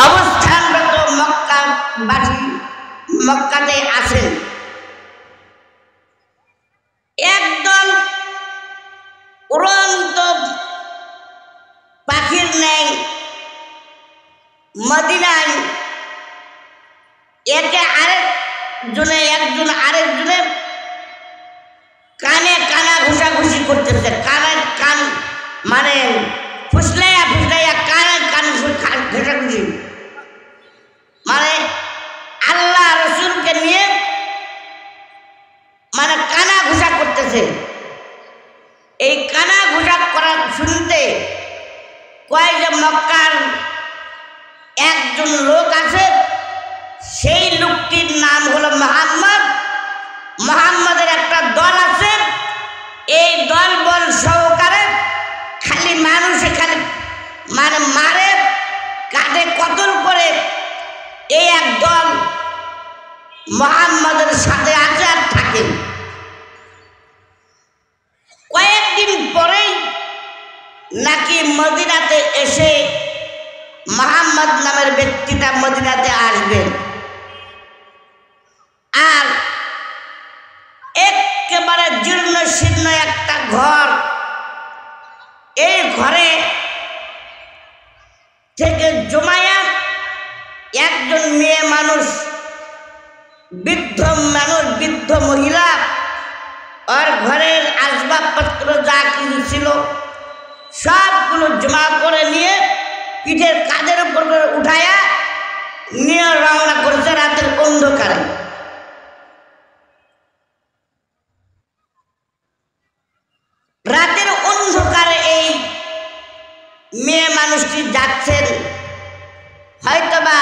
অবস্থানরত মক্কাবাসী মক্কাতে আছেন। একদল উড়ন্ত পাখির ন্যায় মদিনায় একজন আরেকজনের কানে কানা ঘুষাঘুষি করতেছে। কান মানে ফুসলাইয়া কানে কান ঘুষাঘুষি, মানে আল্লাহ রসুলকে নিয়ে মানে কানা ঘুষা করতেছে। এই কানা ঘুষা করা শুনতে কয় যে মক্কার একজন লোক আছে, সেই লোকটির নাম হলো মুহাম্মদের একটা দল আছে। এই দল বল সহকারে খালি মানুষে খালি মানে মারে কাঁধে কতল করে এই এক দল মুহাম্মদের সাথে আছে আর থাকে। কয়েকদিন পরেই নাকি মদিনাতে এসে মুহাম্মদ নামের ব্যক্তিটা মদিনাতে আসবেন। আর একেবারে জীর্ণ শীর্ণ একটা ঘর, এই ঘরে থেকে জুমাইয়া একজন মেয়ে মানুষ, বৃদ্ধ মহিলা, আর ঘরের আসবাবপত্র যা কিছু ছিল সবগুলো জমা করে নিয়ে পিঠের কাঁধের উপর করে উঠাইয়া নিয়ে রওনা করেছে রাতের অন্ধকারে। রাতের অন্ধকারে এই মেয়ে মানুষটি যাচ্ছেন। হয়তোবা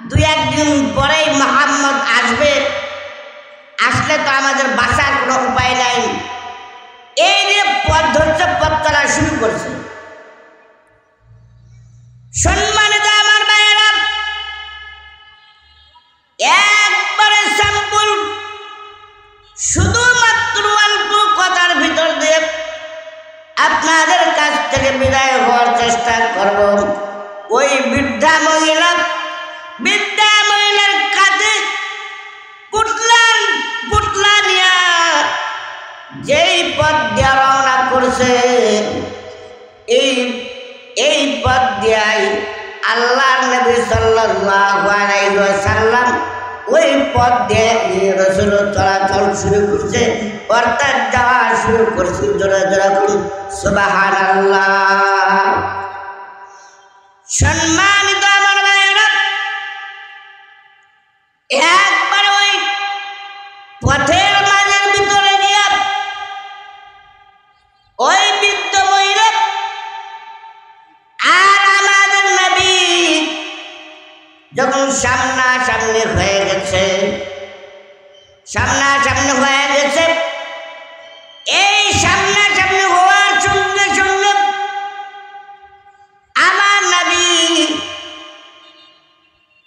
দুই একদিন পরেই মুহাম্মদ আসবে, আসলে তো আমাদের বাঁচার কোনো উপায় নাই। এই নিয়ে পথ ধরতে পথ চলা শুরু করছে। সম্মানিত আমার ভাইয়েরা, একবারে সিম্পল, শুধুমাত্র অল্প কথার ভিতর দিয়ে আপনাদের কাছ থেকে বিদায় হওয়ার চেষ্টা করব। ওই বৃদ্ধা মহিলার কাছে পুটলা নিয়া যেই পথ দিয়ে রওনা করছে, এই পথ দিয়াই আল্লাহর নবী সাল্লাল্লাহু আলাইহি ওয়াসাল্লাম ওই পথ দিয়ে রাসূল চলাচল শুরু করছে, অর্থাৎ যাওয়া শুরু করছে। জোরে জোরে বলুন সুবহানাল্লাহ। সম্মানিত আমার ভাইয়েরা, একবার ওই পথের মাঝের ভিতরে গিয়া ওই বৃদ্ধ মহিলা আর আমাদের নবী যখন সামনাসামনি হয়ে গেছে, এই সামনাসামনি হওয়ার সঙ্গে সঙ্গে আমার নবী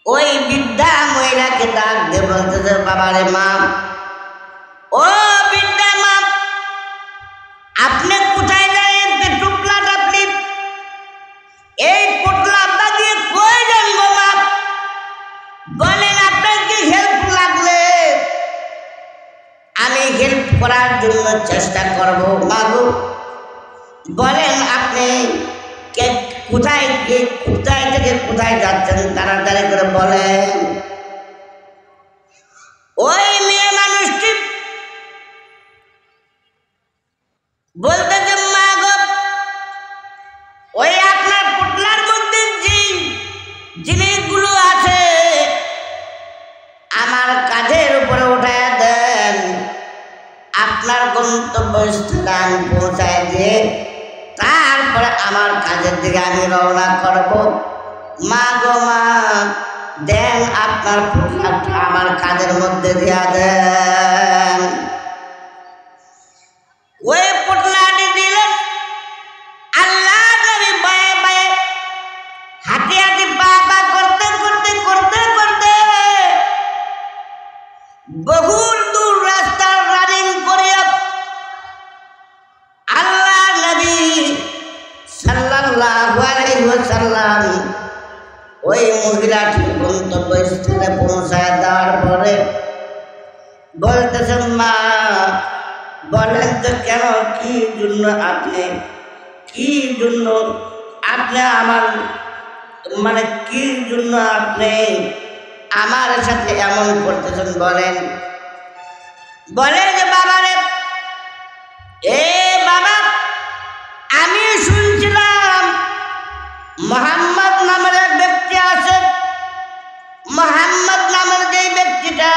ওই বৃদ্ধা মহিলাকে ডাক দিয়ে বলতেছে, বাবারে মা, ও বৃদ্ধা মা, আপনি কোথায় যাবেন? টুকলাটা আপনি এই পোটলা দিয়ে কই জানবো মা? বলেন আপনার কি হেল্প লাগলে আমি হেল্প করার জন্য চেষ্টা করবো। মাগো বলেন আপনি কোথায় থেকে কোথায় যাচ্ছেন, তাড়াতাড়ি করে বলেন। ওই মেয়ে মানুষটি বলতেছে, মা গো, ওই আপনার পুটলার মধ্যে যে জিনিসগুলো আছে আমার কাঁধের উপরে উঠায় দেন, আপনার গন্তব্যস্থান পৌঁছায় দিয়ে তারপরে আমার কাজের দিকে আমি রওনা করব। মা গো মা, দেন আপনার পুটলাটা আমার কাঁধের মধ্যে দিয়া দেন। ওই পুটলাটি দিলেন। আল্লাহ নবী বায়ে বায়ে হাঁটি হাঁটি পা করতে করতে করতে করতে বহু দূর রাস্তা রানিং করে আল্লাহ নবী সাল্লাল্লাহু আলাইহি ওয়াসাল্লাম ওই মহিলাটি গন্তব্যস্থলে পৌঁছায় দেওয়ার পরে বলতেছেন, মা বলেন তো কেন, কি জন্য আপনি আমার মানে কি জন্য আপনি আমার সাথে এমন করতেছেন বলেন। বলে যে বাবা রে, এ বাবা, আমি শুনছিলাম মোহাম্মদ নামের এক ব্যক্তি আছে। মোহাম্মদ নামের যে ব্যক্তিটা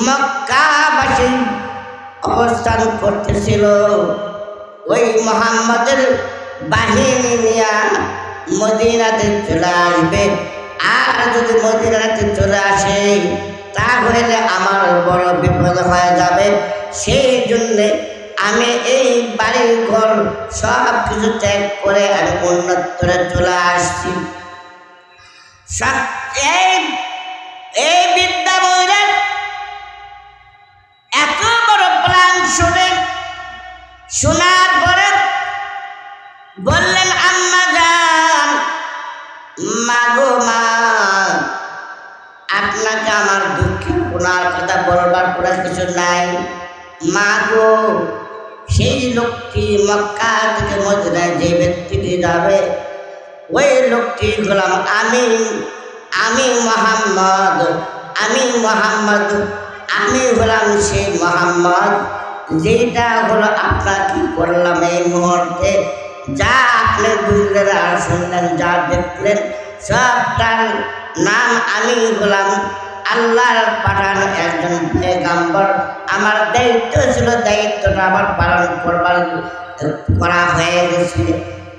মক্কাবাসী অবস্থান করতেছিল, ওই মোহাম্মদের বাহিনী নিয়ে মদিনাতে চলে আসবে। আর যদি মদিনাতে চলে আসে তাহলে আমার বড় বিপদ হয়ে যাবে। সেই জন্যে আমি এই বাড়ি ঘর সব কিছু ত্যাগ করে আমি অন্যত্রে চলে আসছি। এই বিদ্যা মহিলার এত বড় প্ল্যান শোনার পরে বললেন, আম্মা জান, মা গো মা, আপনাকে আমার দুঃখের গুনার কথা বলবার কোনো কিছু নাই। মা গো, সেই লোকটি মক্কা থেকে মদিনায় যে ব্যক্তিটি যাবে, ওই লোকটি হলাম আমি মোহাম্মদ, আমি হলাম সেই মোহাম্মদ, যেটা হলো আপনাকে করলাম এই মুহূর্তে। যা আপনি বুঝলেন আর শুনলেন, যা দেখলেন, সবটার নাম আমি হলাম আল্লাহর পাঠানো একজন পয়গম্বর। আমার দায়িত্ব ছিল, দায়িত্বটা আবার পালন করা হয়ে গেছে।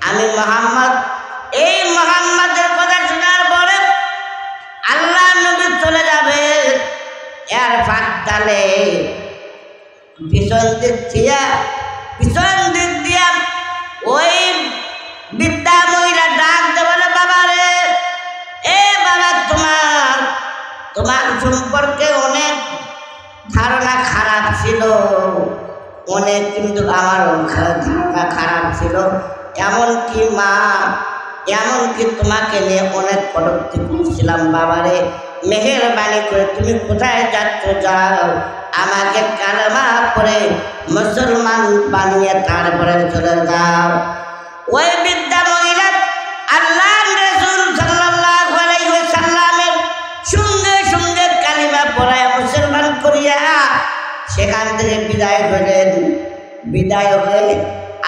আমি মোহাম্মদ। এই মোহাম্মদের কথা শোনার পরে আল্লাহ নবী চলে যাবে। এর ফাঁকতালে পিছন দিক দিয়া ওই বিদ্যা মহিলা ডাক দে, বলে, বাবা রে, এ বাবা, তোমার সম্পর্কে অনেক ধারণা খারাপ ছিল, অনেক, কিন্তু আমার ধারণা খারাপ ছিল। এমনকি তোমাকে নিয়ে অনেক কটূক্তি করছিলাম। বাবারে, মেহেরবানি করে তুমি কোথায় যাচ্ছ যাও, আমাকে কালেমা পড়ে মুসলমান বানিয়ে তারপরে চলে যাও। ওই বিদ্যা মহিলা আল্লাহর রাসূল সাল্লাল্লাহু আলাইহি ওয়াসাল্লামের সঙ্গে কালিমা পড়ায় মুসলমান করিয়া সেখান থেকে বিদায় হয়ে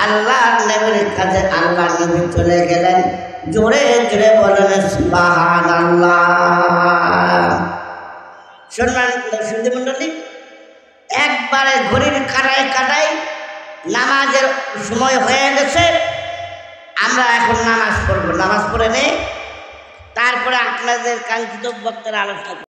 আল্লাহর নবীর কাছে আল্লাহর নবী চলে গেলেন। জোরে জোরে বলেন সুবহানাল্লাহ। সম্মানিত মণ্ডলী, একবারে ঘড়ির কাটায় নামাজের সময় হয়ে গেছে। আমরা এখন নামাজ পড়ব। নামাজ পড়ে নেই, তারপরে আপনাদের কাঙ্ক্ষিত বক্তার আলোচনা।